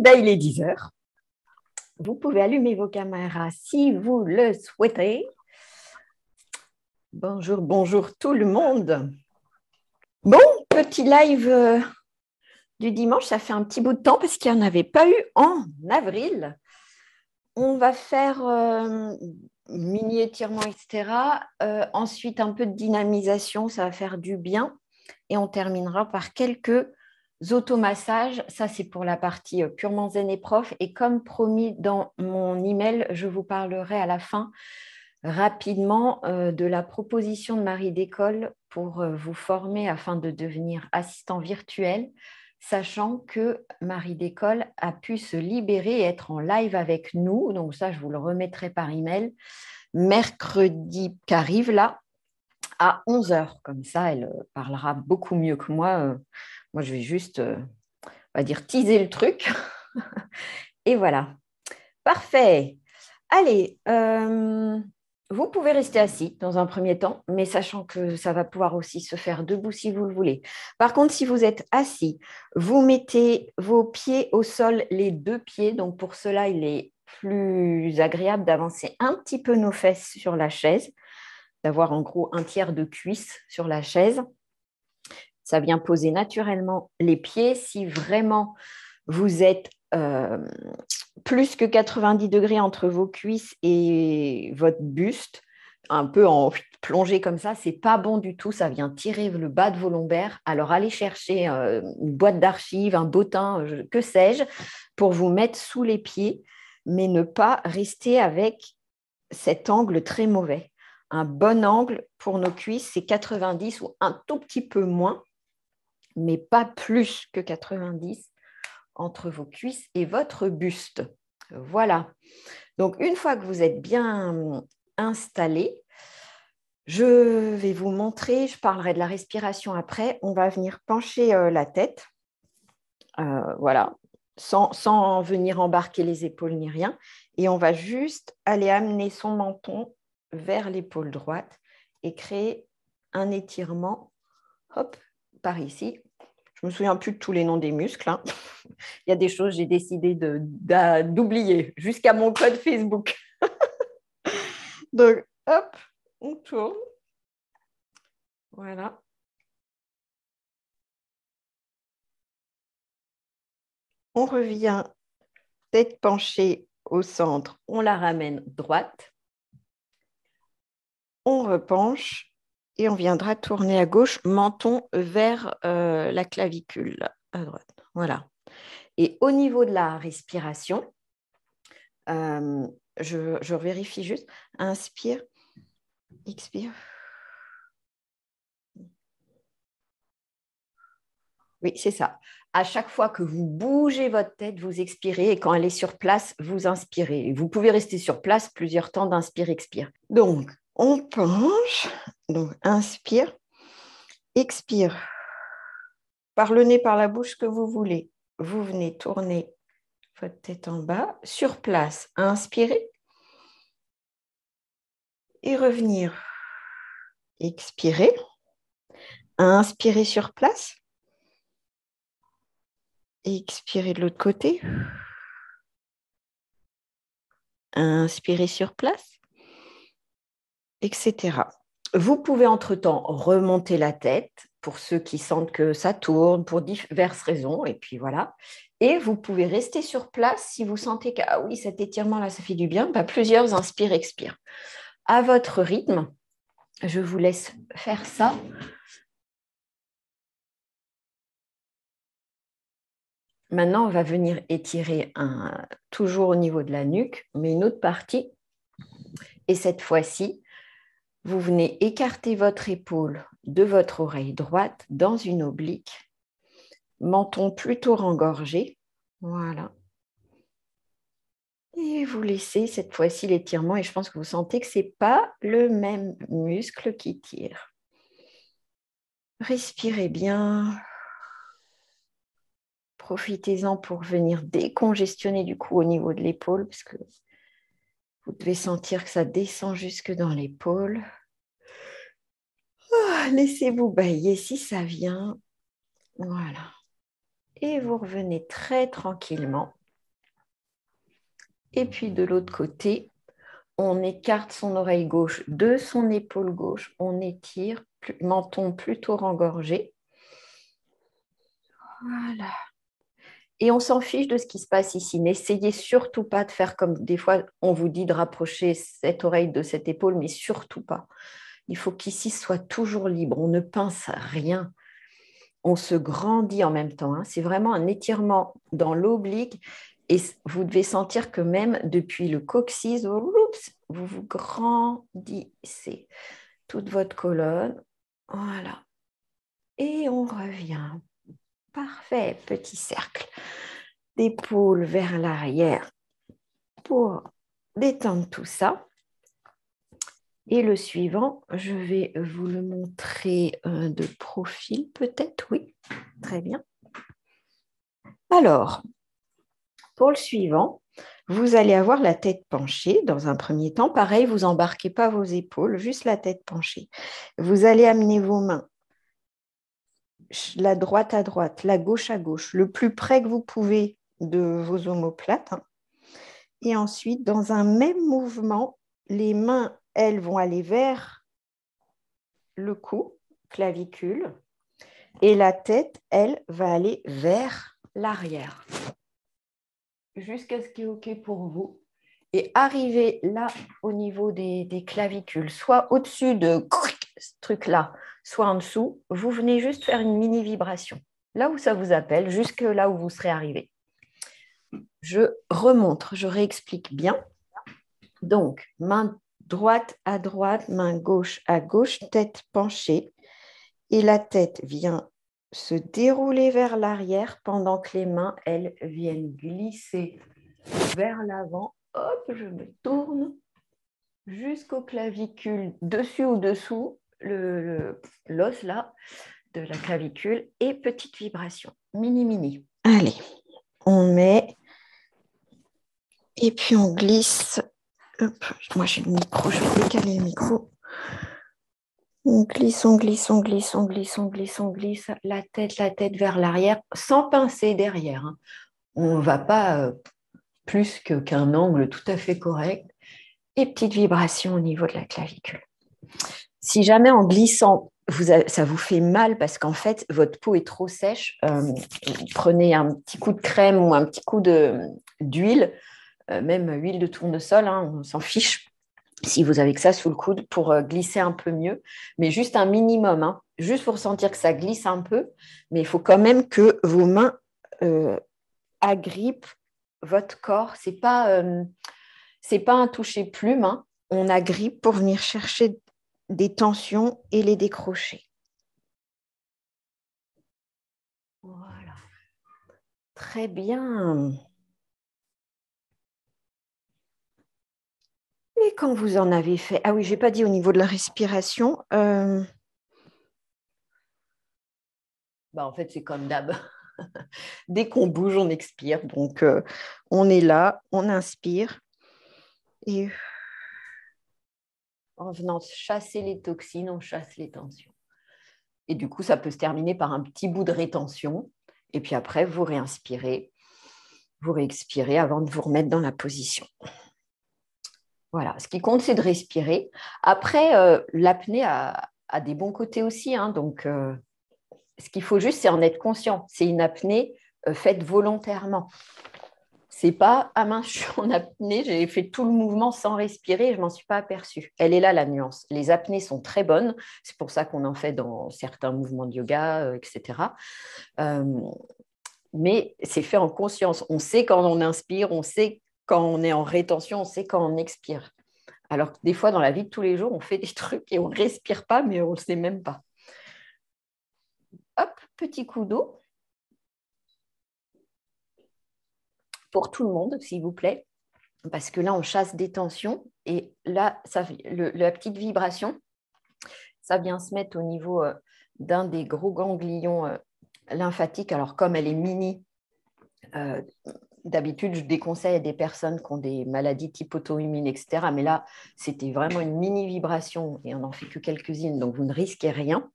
Linda, il est 10 heures. Vous pouvez allumer vos caméras si vous le souhaitez. Bonjour, bonjour tout le monde. Bon, petit live du dimanche, ça fait un petit bout de temps parce qu'il n'y en avait pas eu en avril. On va faire mini étirement, etc. Ensuite, un peu de dynamisation, ça va faire du bien. Et on terminera par quelques automassages. Ça, c'est pour la partie purement zen et prof. Et comme promis dans mon email, je vous parlerai à la fin rapidement de la proposition de Marie Décolle pour vous former afin de devenir assistant virtuel, sachant que Marie Décolle a pu se libérer et être en live avec nous. Donc ça, je vous le remettrai par email. Mercredi qui arrive là, à 11 heures. Comme ça, elle parlera beaucoup mieux que moi. Moi, je vais juste, on va dire, teaser le truc. Et voilà. Parfait. Allez, vous pouvez rester assis dans un premier temps, mais sachant que ça va pouvoir aussi se faire debout si vous le voulez. Par contre, si vous êtes assis, vous mettez vos pieds au sol, les deux pieds. Donc, pour cela, il est plus agréable d'avancer un petit peu nos fesses sur la chaise, d'avoir en gros un tiers de cuisse sur la chaise. Ça vient poser naturellement les pieds. Si vraiment vous êtes plus que 90 degrés entre vos cuisses et votre buste, un peu en plongée comme ça, c'est pas bon du tout. Ça vient tirer le bas de vos lombaires. Alors, allez chercher une boîte d'archives, un bottin, que sais-je, pour vous mettre sous les pieds, mais ne pas rester avec cet angle très mauvais. Un bon angle pour nos cuisses, c'est 90 ou un tout petit peu moins, mais pas plus que 90 entre vos cuisses et votre buste. Voilà. Donc, une fois que vous êtes bien installé, je vais vous montrer, je parlerai de la respiration après. On va venir pencher la tête, voilà, sans venir embarquer les épaules ni rien. Et on va juste aller amener son menton vers l'épaule droite et créer un étirement, hop, par ici. Je ne me souviens plus de tous les noms des muscles. Hein. Il y a des choses, j'ai décidé d'oublier, jusqu'à mon code Facebook. Donc, hop, on tourne. Voilà. On revient, tête penchée au centre. On la ramène droite. On repenche et on viendra tourner à gauche, menton vers la clavicule à droite. Voilà. Et au niveau de la respiration, je vérifie juste. Inspire, expire. Oui, c'est ça. À chaque fois que vous bougez votre tête, vous expirez et quand elle est sur place, vous inspirez. Vous pouvez rester sur place plusieurs temps d'inspire, expire. Donc, on penche. Donc, inspire, expire. Par le nez, par la bouche que vous voulez. Vous venez tourner votre tête en bas. Sur place, inspirez. Et revenir. Expirez. Inspirez sur place. Et expirez de l'autre côté. Inspirez sur place, etc. Vous pouvez entre-temps remonter la tête pour ceux qui sentent que ça tourne pour diverses raisons. Et puis voilà. Et vous pouvez rester sur place si vous sentez que ah oui, cet étirement-là, ça fait du bien. Bah, plusieurs inspire, expire. À votre rythme, je vous laisse faire ça. Maintenant, on va venir étirer toujours au niveau de la nuque, mais une autre partie. Et cette fois-ci, vous venez écarter votre épaule de votre oreille droite dans une oblique, menton plutôt rengorgé. Voilà. Et vous laissez cette fois-ci l'étirement et je pense que vous sentez que ce n'est pas le même muscle qui tire. Respirez bien. Profitez-en pour venir décongestionner du coup au niveau de l'épaule parce que vous devez sentir que ça descend jusque dans l'épaule. Oh, laissez-vous bailler si ça vient. Voilà. Et vous revenez très tranquillement Et puis de l'autre côté, on écarte son oreille gauche de son épaule gauche. On étire, menton plutôt rengorgé. Voilà. Et on s'en fiche de ce qui se passe ici. N'essayez surtout pas de faire comme des fois on vous dit de rapprocher cette oreille de cette épaule, mais surtout pas. Il faut qu'ici soit toujours libre. On ne pince rien. On se grandit en même temps. C'est vraiment un étirement dans l'oblique. Et vous devez sentir que même depuis le coccyx, vous vous grandissez toute votre colonne. Voilà. Et on revient. Parfait, petit cercle d'épaule vers l'arrière pour détendre tout ça. Et le suivant, je vais vous le montrer de profil peut-être, oui, très bien. Alors, pour le suivant, vous allez avoir la tête penchée dans un premier temps. Pareil, vous embarquez pas vos épaules, juste la tête penchée. Vous allez amener vos mains, la droite à droite, la gauche à gauche, le plus près que vous pouvez de vos omoplates. Et ensuite, dans un même mouvement, les mains, elles vont aller vers le cou, clavicule, et la tête, elle, va aller vers l'arrière. Jusqu'à ce qu'il y ait OK pour vous. Et arriver là, au niveau des clavicules, soit au-dessus de ce truc-là, soit en dessous, vous venez juste faire une mini vibration. Là où ça vous appelle, jusque là où vous serez arrivé. Je remontre, je réexplique bien. Donc, main droite à droite, main gauche à gauche, tête penchée. Et la tête vient se dérouler vers l'arrière pendant que les mains, elles, viennent glisser vers l'avant. Hop, je me tourne jusqu'au clavicule, dessus ou dessous, l'os là de la clavicule. Et petite vibration, mini, mini. Allez, on met et puis on glisse. Hop, moi j'ai le micro, je vais décaler le micro. On glisse, on glisse, on glisse, on glisse, on glisse, on glisse, la tête vers l'arrière, sans pincer derrière. On ne va pas plus qu'un angle tout à fait correct. Et petite vibration au niveau de la clavicule. Si jamais en glissant, ça vous fait mal parce qu'en fait, votre peau est trop sèche, prenez un petit coup de crème ou un petit coup d'huile, même huile de tournesol, on s'en fiche. Si vous avez que ça sous le coude pour glisser un peu mieux, mais juste un minimum, juste pour sentir que ça glisse un peu, mais il faut quand même que vos mains agrippent votre corps. C'est pas un toucher plume, on agrippe pour venir chercher des tensions et les décrocher. Voilà. Très bien. Et quand vous en avez fait... Ah oui, je n'ai pas dit au niveau de la respiration. En fait, c'est comme d'hab. Dès qu'on bouge, on expire. Donc, on est là, on inspire. Et en venant chasser les toxines, on chasse les tensions. Et du coup, ça peut se terminer par un petit bout de rétention. Et puis après, vous réinspirez, vous réexpirez avant de vous remettre dans la position. Voilà, ce qui compte, c'est de respirer. Après, l'apnée a des bons côtés aussi. Donc, ce qu'il faut juste, c'est en être conscient. C'est une apnée faite volontairement. C'est pas « Ah mince, je suis en apnée, j'ai fait tout le mouvement sans respirer et je ne m'en suis pas aperçue ». Elle est là, la nuance. Les apnées sont très bonnes. C'est pour ça qu'on en fait dans certains mouvements de yoga, etc. Mais c'est fait en conscience. On sait quand on inspire, on sait quand on est en rétention, on sait quand on expire. Alors que des fois, dans la vie de tous les jours, on fait des trucs et on ne respire pas, mais on ne le sait même pas. Hop, petit coup d'eau. Pour tout le monde, s'il vous plaît. Parce que là, on chasse des tensions. Et là, la petite vibration, ça vient se mettre au niveau d'un des gros ganglions lymphatiques. Alors, comme elle est mini, d'habitude, je déconseille à des personnes qui ont des maladies type auto-immune, etc. Mais là, c'était vraiment une mini vibration et on n'en fait que quelques-unes, donc vous ne risquez rien.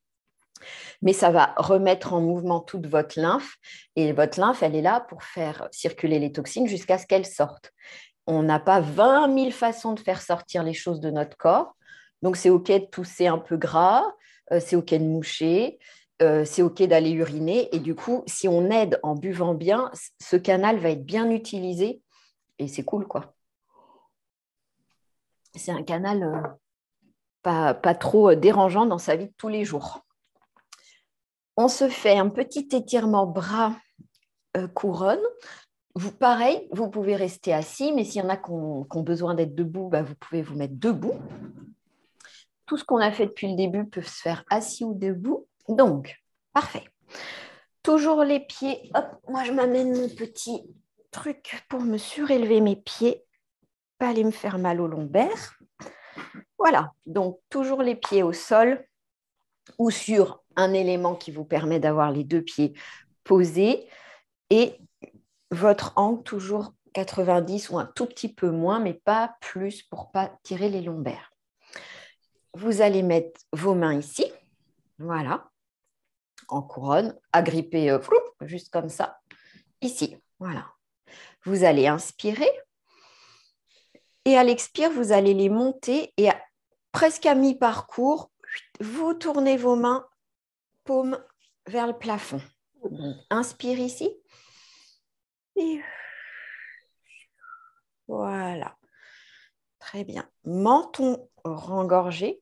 Mais ça va remettre en mouvement toute votre lymphe. Et votre lymphe, elle est là pour faire circuler les toxines jusqu'à ce qu'elles sortent. On n'a pas 20 000 façons de faire sortir les choses de notre corps. Donc, c'est OK de tousser un peu gras, c'est OK de moucher, c'est OK d'aller uriner. Et du coup, si on aide en buvant bien, ce canal va être bien utilisé et c'est cool, quoi. C'est un canal pas trop dérangeant dans sa vie de tous les jours. On se fait un petit étirement bras couronne. Pareil, vous pouvez rester assis, mais s'il y en a qui ont besoin d'être debout, bah, vous pouvez vous mettre debout. Tout ce qu'on a fait depuis le début peut se faire assis ou debout. Donc, parfait. Toujours les pieds. Hop, moi, je m'amène mon petit truc pour me surélever mes pieds, pas aller me faire mal au lombaire. Voilà, donc toujours les pieds au sol ou sur un élément qui vous permet d'avoir les deux pieds posés et votre angle toujours 90 ou un tout petit peu moins, mais pas plus pour ne pas tirer les lombaires. Vous allez mettre vos mains ici, voilà, en couronne, agrippées juste comme ça, ici, voilà. Vous allez inspirer et à l'expire, vous allez les monter et presque à mi-parcours, vous tournez vos mains, paume vers le plafond. Donc, inspire ici. Et voilà. Très bien. Menton rengorgé.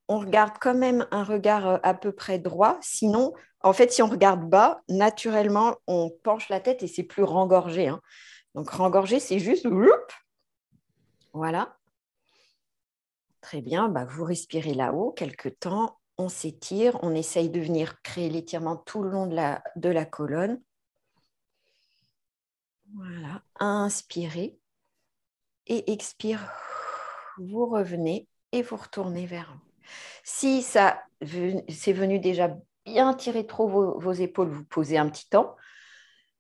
On regarde quand même un regard à peu près droit. Sinon, en fait, si on regarde bas, naturellement, on penche la tête et c'est plus rengorgé, hein. Donc, rengorgé, c'est juste... Voilà. Très bien. Bah, vous respirez là-haut quelques temps. On s'étire. On essaye de venir créer l'étirement tout le long de la colonne. Voilà. Inspirez. Et expire. Vous revenez et vous retournez vers vous. Si ça c'est venu déjà bien tirer trop vos épaules, vous posez un petit temps.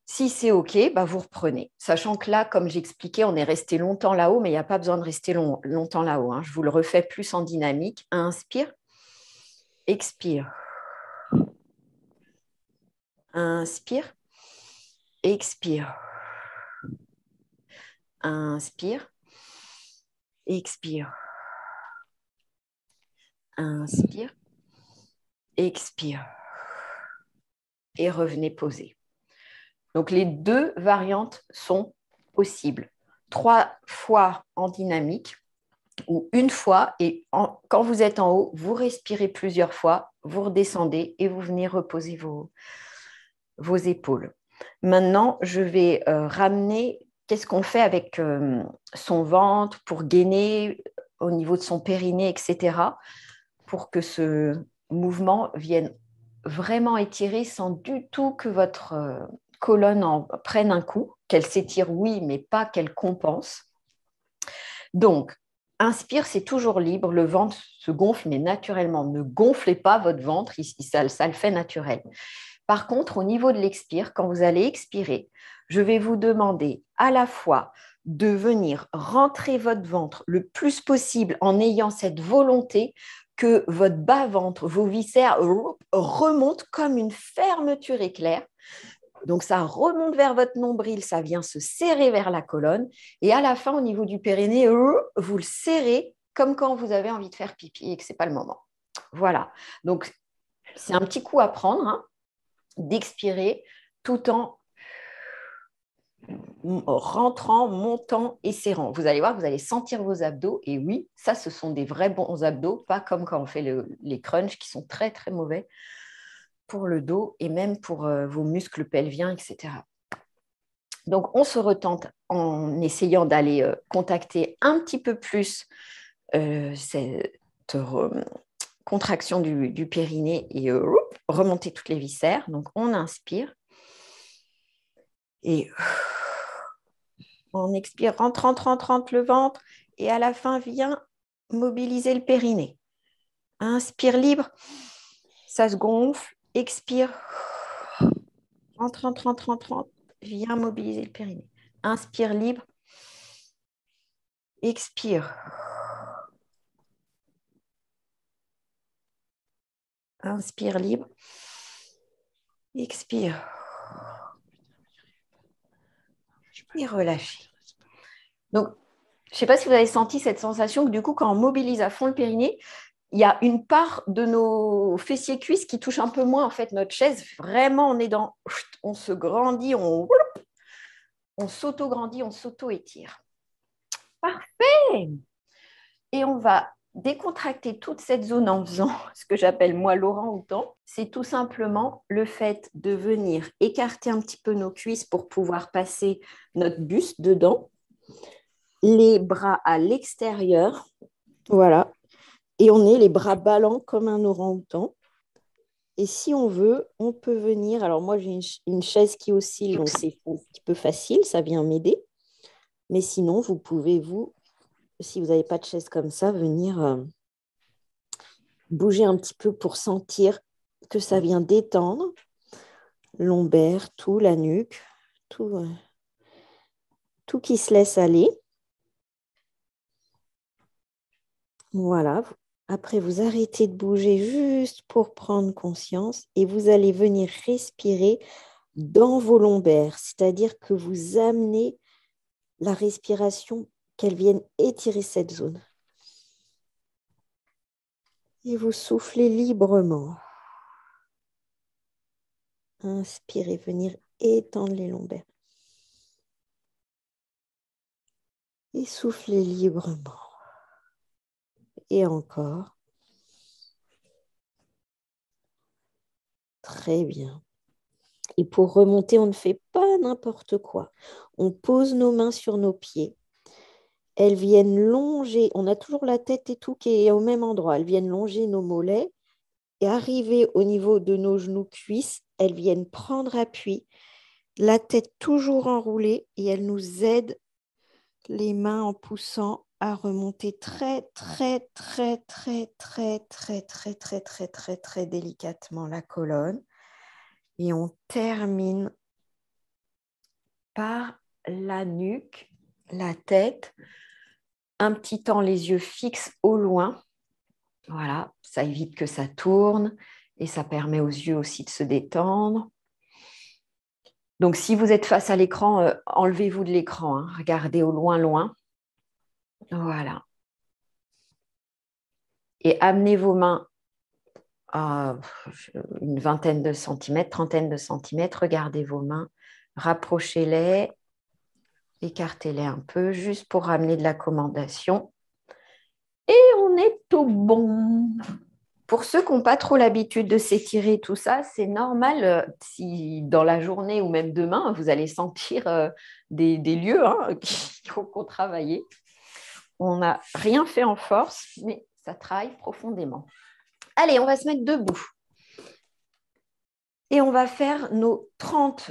Si c'est OK, bah vous reprenez. Sachant que là, comme j'expliquais, on est resté longtemps là-haut, mais il n'y a pas besoin de rester longtemps là-haut, hein. Je vous le refais plus en dynamique. Inspire, expire. Inspire, expire. Inspire, expire. Inspire, expire. Et revenez poser. Donc, les deux variantes sont possibles. 3 fois en dynamique ou une fois. Et quand vous êtes en haut, vous respirez plusieurs fois, vous redescendez et vous venez reposer vos épaules. Maintenant, je vais ramener qu'est-ce qu'on fait avec son ventre pour gainer au niveau de son périnée, etc., pour que ce mouvement vienne vraiment étirer sans du tout que votre colonne en prenne un coup, qu'elle s'étire, oui, mais pas qu'elle compense. Donc, inspire, c'est toujours libre, le ventre se gonfle, mais naturellement. Ne gonflez pas votre ventre, ça le fait naturel. Par contre, au niveau de l'expire, quand vous allez expirer, je vais vous demander à la fois de venir rentrer votre ventre le plus possible en ayant cette volonté que votre bas-ventre, vos viscères remontent comme une fermeture éclair. Donc, ça remonte vers votre nombril, ça vient se serrer vers la colonne. Et à la fin, au niveau du périnée, vous le serrez comme quand vous avez envie de faire pipi et que ce n'est pas le moment. Voilà. Donc, c'est un petit coup à prendre, hein, d'expirer tout en rentrant, montant et serrant. Vous allez voir, vous allez sentir vos abdos. Et oui, ça, ce sont des vrais bons abdos, pas comme quand on fait les crunchs qui sont très, très mauvais pour le dos et même pour vos muscles pelviens, etc. Donc, on se retente en essayant d'aller contacter un petit peu plus cette contraction du périnée et remonter toutes les viscères. Donc, on inspire et on expire, rentre, rentre, rentre, rentre le ventre et à la fin, vient mobiliser le périnée. Inspire libre, ça se gonfle, expire, rentre, rentre, rentre, rentre, rentre, vient mobiliser le périnée. Inspire libre, expire. Inspire libre, expire et relâchez. Donc, je ne sais pas si vous avez senti cette sensation que du coup, quand on mobilise à fond le périnée, il y a une part de nos fessiers cuisses qui touche un peu moins en fait notre chaise. Vraiment, on est dans, on se grandit, on s'auto-grandit, on s'auto-étire. Parfait. Et on va décontracter toute cette zone en faisant ce que j'appelle moi l'orang-outan. C'est tout simplement le fait de venir écarter un petit peu nos cuisses pour pouvoir passer notre buste dedans, les bras à l'extérieur, voilà, et on est les bras ballants comme un orang-outan. Et si on veut, on peut venir. Alors, moi, j'ai une chaise qui oscille, donc c'est un petit peu facile, ça vient m'aider. Mais sinon, vous pouvez, vous, si vous n'avez pas de chaise comme ça, venir bouger un petit peu pour sentir que ça vient détendre lombaire, tout, la nuque, tout qui se laisse aller. Voilà. Après, vous arrêtez de bouger juste pour prendre conscience et vous allez venir respirer dans vos lombaires, c'est-à-dire que vous amenez la respiration, qu'elle vienne étirer cette zone. Et vous soufflez librement. Inspirez, venir étendre les lombaires. Et soufflez librement. Et encore. Très bien. Et pour remonter, on ne fait pas n'importe quoi. On pose nos mains sur nos pieds. Elles viennent longer. On a toujours la tête et tout qui est au même endroit. Elles viennent longer nos mollets et arriver au niveau de nos genoux cuisses. Elles viennent prendre appui. La tête toujours enroulée et elles nous aident les mains en poussant à remonter très, très, très, très, très, très, très, très, très, très, très délicatement la colonne. Et on termine par la nuque, la tête, un petit temps les yeux fixes au loin. Voilà, ça évite que ça tourne et ça permet aux yeux aussi de se détendre. Donc, si vous êtes face à l'écran, enlevez-vous de l'écran, hein. Regardez au loin, loin. Voilà. Et amenez vos mains à une vingtaine de centimètres, trentaine de centimètres. Regardez vos mains, rapprochez-les, écartez-les un peu, juste pour ramener de l'accommodation. Et on est tout bon. Pour ceux qui n'ont pas trop l'habitude de s'étirer, tout ça, c'est normal si dans la journée ou même demain, vous allez sentir des lieux qui ont travaillé. On n'a rien fait en force, mais ça travaille profondément. Allez, on va se mettre debout. Et on va faire nos 30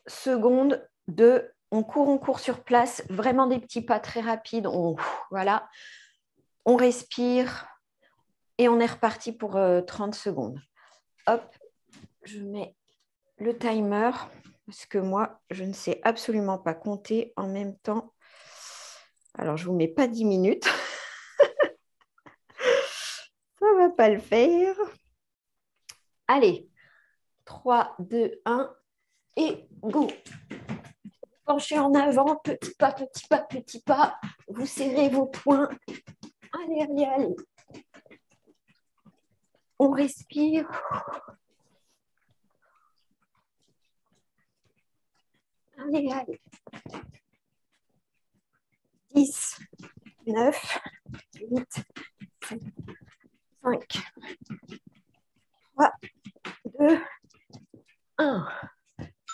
secondes de on court sur place, vraiment des petits pas très rapides. Voilà, on respire et on est reparti pour 30 secondes. Hop, je mets le timer parce que moi, je ne sais absolument pas compter en même temps. Alors, je ne vous mets pas 10 minutes. Ça ne va pas le faire. Allez, 3, 2, 1 et go. Penchez en avant, petit pas, petit pas, petit pas. Vous serrez vos poings. Allez, allez, allez. On respire. Allez, allez. 10, 9, 8, 7, 5, 3, 2, 1.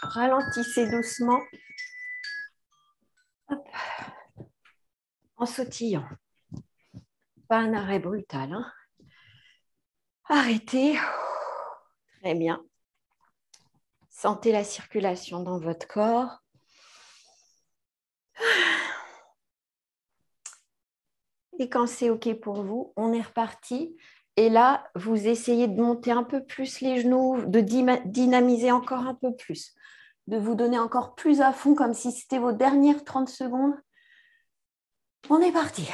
Ralentissez doucement. Hop. En sautillant. Pas un arrêt brutal. Hein. Arrêtez. Très bien. Sentez la circulation dans votre corps. Et quand c'est OK pour vous, on est reparti. Et là, vous essayez de monter un peu plus les genoux, de dynamiser encore un peu plus, de vous donner encore plus à fond, comme si c'était vos dernières 30 secondes. On est parti.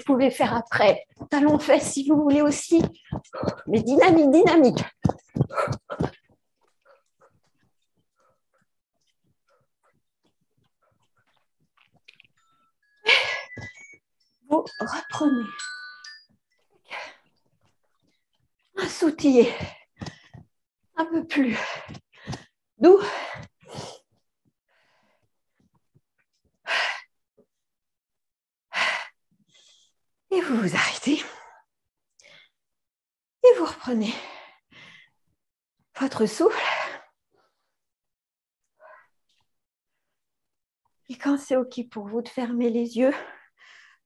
pouvez faire après. Talons-fesses si vous voulez aussi. Mais dynamique, dynamique. Vous reprenez un sautillé un peu plus doux. Et vous vous arrêtez. Et vous reprenez votre souffle. Et quand c'est OK pour vous de fermer les yeux,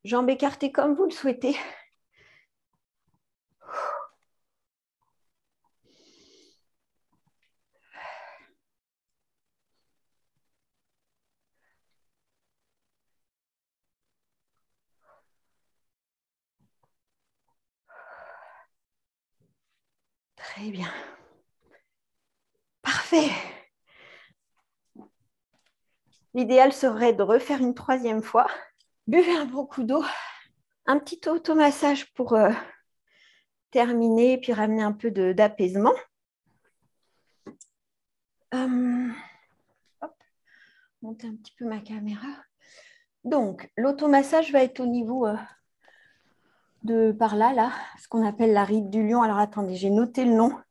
jambes écartées comme vous le souhaitez. Très bien. Parfait. L'idéal serait de refaire une troisième fois. Buvez un bon coup d'eau. Un petit automassage pour terminer, puis ramener un peu d'apaisement. Hop, monter un petit peu ma caméra. Donc, l'automassage va être au niveau de par là, ce qu'on appelle la ride du lion. Alors, attendez, j'ai noté le nom.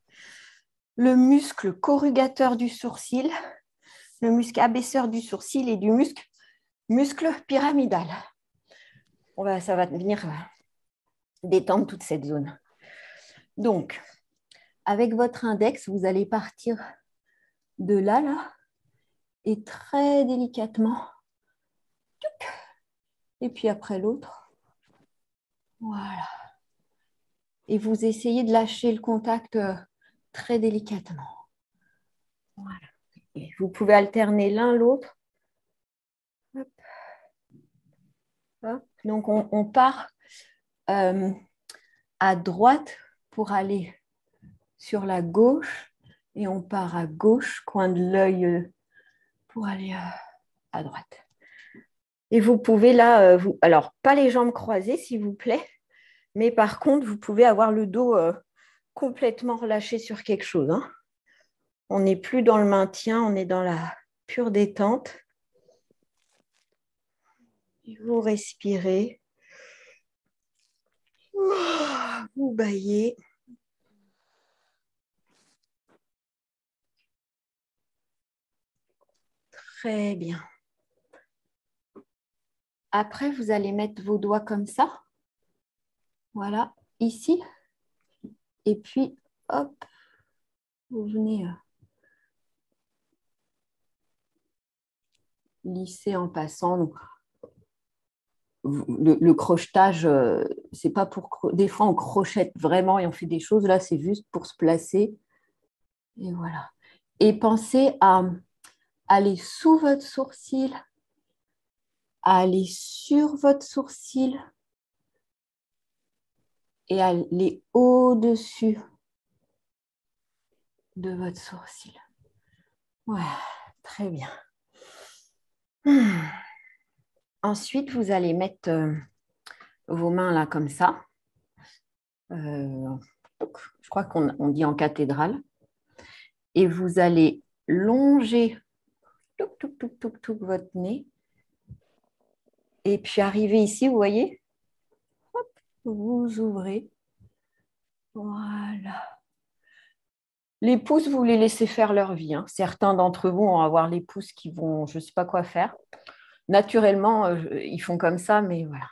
Le muscle corrugateur du sourcil, le muscle abaisseur du sourcil et du muscle pyramidal. Ça va venir détendre toute cette zone. Donc, avec votre index, vous allez partir de là, et très délicatement, et puis après l'autre. Voilà. Et vous essayez de lâcher le contact très délicatement. Voilà. Et vous pouvez alterner l'un l'autre. Hop. Hop. Donc, on part à droite pour aller sur la gauche et on part à gauche, coin de l'œil, pour aller à droite. Et vous pouvez là, alors pas les jambes croisées s'il vous plaît, mais par contre, vous pouvez avoir le dos complètement relâché sur quelque chose. Hein. On n'est plus dans le maintien, on est dans la pure détente. Et vous respirez. Vous baillez. Très bien. Après, vous allez mettre vos doigts comme ça. Voilà, ici. Et puis, hop, vous venez lisser en passant. Donc, le crochetage, c'est pas pour... Des fois, on crochette vraiment et on fait des choses. Là, c'est juste pour se placer. Et voilà. Et pensez à aller sous votre sourcil, à aller sur votre sourcil et aller au-dessus de votre sourcil. Ouais, très bien. Ensuite, vous allez mettre vos mains là comme ça. Je crois qu'on dit en cathédrale. Et vous allez longer votre nez. Et puis arriver ici, vous voyez, hop, vous ouvrez. Voilà. Les pouces, vous les laissez faire leur vie. Hein. Certains d'entre vous vont avoir les pouces qui vont, je ne sais pas quoi faire. Naturellement, ils font comme ça, mais voilà.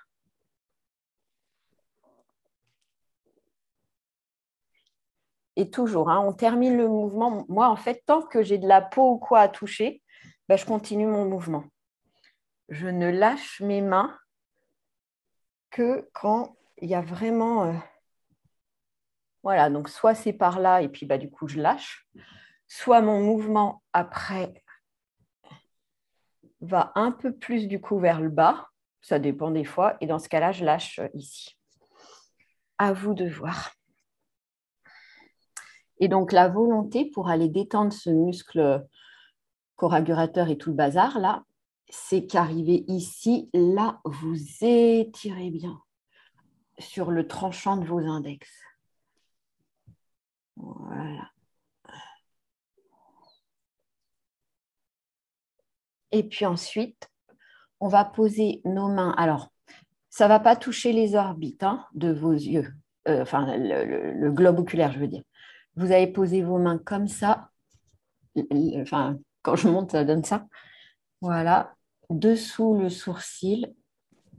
Et toujours, hein, on termine le mouvement. Moi, en fait, tant que j'ai de la peau ou quoi à toucher, ben, je continue mon mouvement. Je ne lâche mes mains que quand il y a vraiment... Voilà, donc soit c'est par là et puis bah, du coup, je lâche. Soit mon mouvement après va un peu plus du coup vers le bas. Ça dépend des fois. Et dans ce cas-là, je lâche ici. À vous de voir. Et donc, la volonté pour aller détendre ce muscle corrugulateur et tout le bazar, là, c'est qu'arriver ici, là, vous étirez bien. sur le tranchant de vos index. Voilà. Et puis ensuite, on va poser nos mains. Alors, ça ne va pas toucher les orbites de vos yeux, enfin le globe oculaire, je veux dire. Vous allez poser vos mains comme ça. Enfin, quand je monte, ça donne ça. Voilà, dessous le sourcil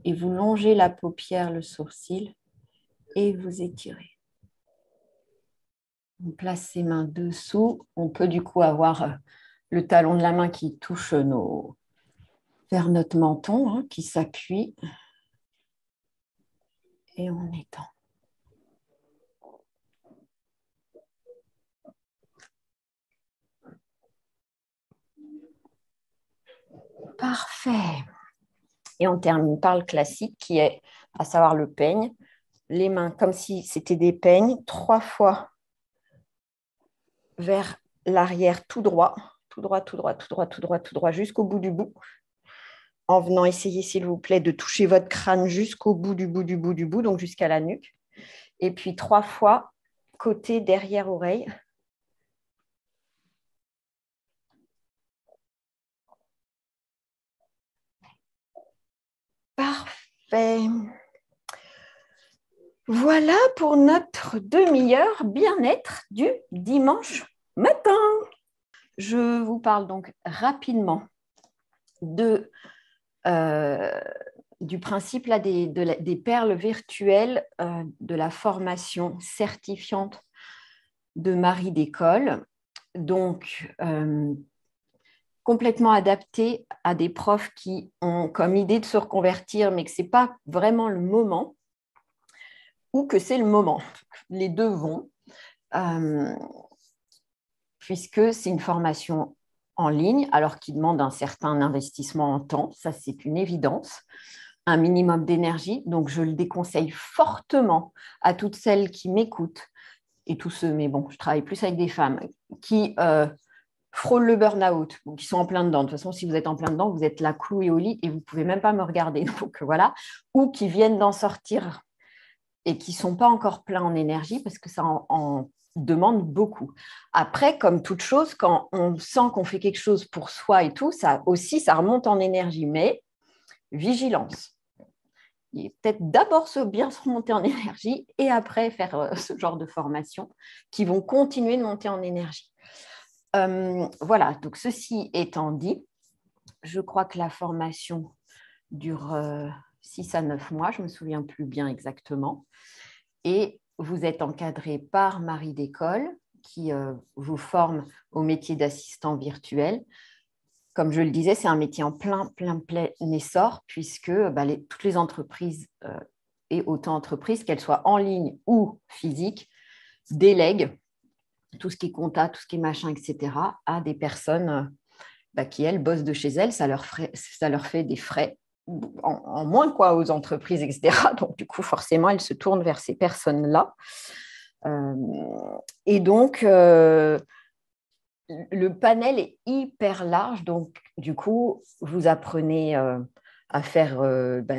et vous longez la paupière, le sourcil et vous étirez. On place ses mains dessous. On peut du coup avoir le talon de la main qui touche vers notre menton, qui s'appuie et on étend. Parfait. Et on termine par le classique qui est, à savoir le peigne. Les mains comme si c'était des peignes, 3 fois vers l'arrière tout droit, tout droit, tout droit, tout droit, tout droit, tout droit, jusqu'au bout du bout. En venant essayer, s'il vous plaît, de toucher votre crâne jusqu'au bout du bout du bout du bout, donc jusqu'à la nuque. Et puis 3 fois côté derrière oreille. Parfait. Voilà pour notre demi-heure bien-être du dimanche matin. Je vous parle donc rapidement du principe là, des perles virtuelles de la formation certifiante de Marie d'école. Donc, complètement adapté à des profs qui ont comme idée de se reconvertir, mais que ce n'est pas vraiment le moment, ou que c'est le moment. Les deux vont, puisque c'est une formation en ligne, alors qui demande un certain investissement en temps, ça c'est une évidence, un minimum d'énergie, donc je le déconseille fortement à toutes celles qui m'écoutent, et tous ceux, mais bon, je travaille plus avec des femmes, qui frôlent le burn-out, ou qui sont en plein dedans. De toute façon, si vous êtes en plein dedans, vous êtes là cloué au lit et vous ne pouvez même pas me regarder. Donc voilà, ou qui viennent d'en sortir et qui ne sont pas encore pleins en énergie parce que ça en demande beaucoup. Après, comme toute chose, quand on sent qu'on fait quelque chose pour soi et tout, ça aussi, ça remonte en énergie. Mais vigilance. Et peut-être d'abord bien se remonter en énergie et après faire ce genre de formation qui vont continuer de monter en énergie. Voilà, donc ceci étant dit, je crois que la formation dure 6 à 9 mois, je ne me souviens plus bien exactement. Et vous êtes encadré par Marie d'école qui vous forme au métier d'assistant virtuel. Comme je le disais, c'est un métier en plein essor puisque toutes les entreprises et auto-entreprises, qu'elles soient en ligne ou physiques, délèguent tout ce qui est compta, tout ce qui est machin, etc., à des personnes qui, elles, bossent de chez elles. Ça leur fait des frais en moins quoi aux entreprises, etc. Donc, du coup, forcément, elles se tournent vers ces personnes-là. Et donc, le panel est hyper large. Donc, du coup, vous apprenez à faire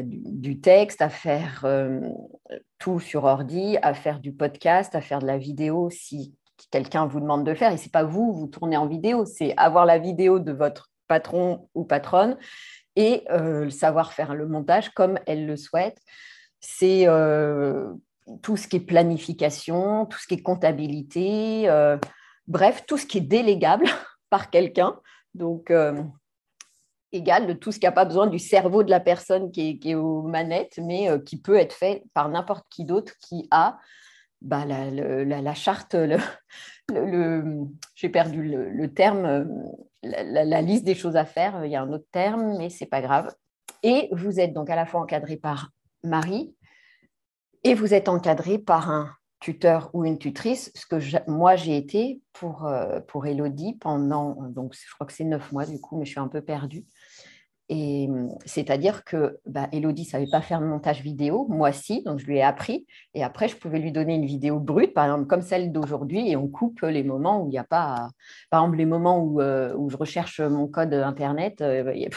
du texte, à faire tout sur ordi, à faire du podcast, à faire de la vidéo si quelqu'un vous demande de le faire. Et ce n'est pas vous tournez en vidéo, c'est avoir la vidéo de votre patron ou patronne et savoir faire le montage comme elle le souhaite. C'est tout ce qui est planification, tout ce qui est comptabilité, bref, tout ce qui est délégable par quelqu'un. Donc, égal de tout ce qui n'a pas besoin du cerveau de la personne qui est aux manettes, mais qui peut être fait par n'importe qui d'autre qui a la charte, j'ai perdu le terme, la liste des choses à faire. Il y a un autre terme, mais ce n'est pas grave. Et vous êtes donc à la fois encadré par Marie et vous êtes encadré par un tuteur ou une tutrice, ce que moi j'ai été pour Élodie pendant, donc je crois que c'est 9 mois du coup, mais je suis un peu perdue. Et c'est-à-dire que Élodie ne savait pas faire de montage vidéo, moi si, donc je lui ai appris. Et après, je pouvais lui donner une vidéo brute, par exemple comme celle d'aujourd'hui, et on coupe les moments où il n'y a pas, par exemple les moments où je recherche mon code Internet, il n'y a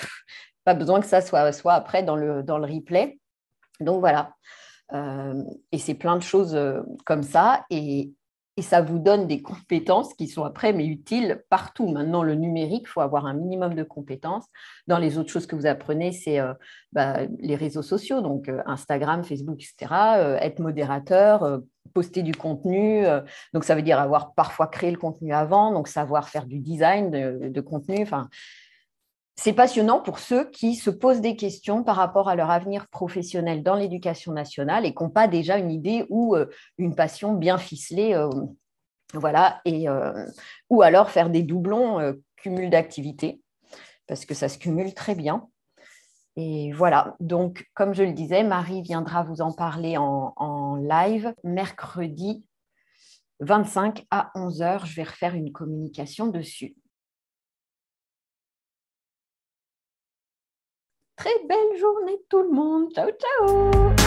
pas besoin que ça soit après dans le replay. Donc voilà. Et c'est plein de choses comme ça. Et ça vous donne des compétences qui sont après, mais utiles partout. Maintenant, le numérique, il faut avoir un minimum de compétences. Dans les autres choses que vous apprenez, c'est les réseaux sociaux, donc Instagram, Facebook, etc. Être modérateur, poster du contenu. Donc, ça veut dire avoir parfois créé le contenu avant, donc savoir faire du design de contenu. Enfin, c'est passionnant pour ceux qui se posent des questions par rapport à leur avenir professionnel dans l'éducation nationale et qui n'ont pas déjà une idée ou une passion bien ficelée. Voilà, ou alors faire des doublons, cumul d'activités, parce que ça se cumule très bien. Et voilà, donc comme je le disais, Marie viendra vous en parler en live mercredi 25 à 11 heures. Je vais refaire une communication dessus. Très belle journée tout le monde. Ciao, ciao!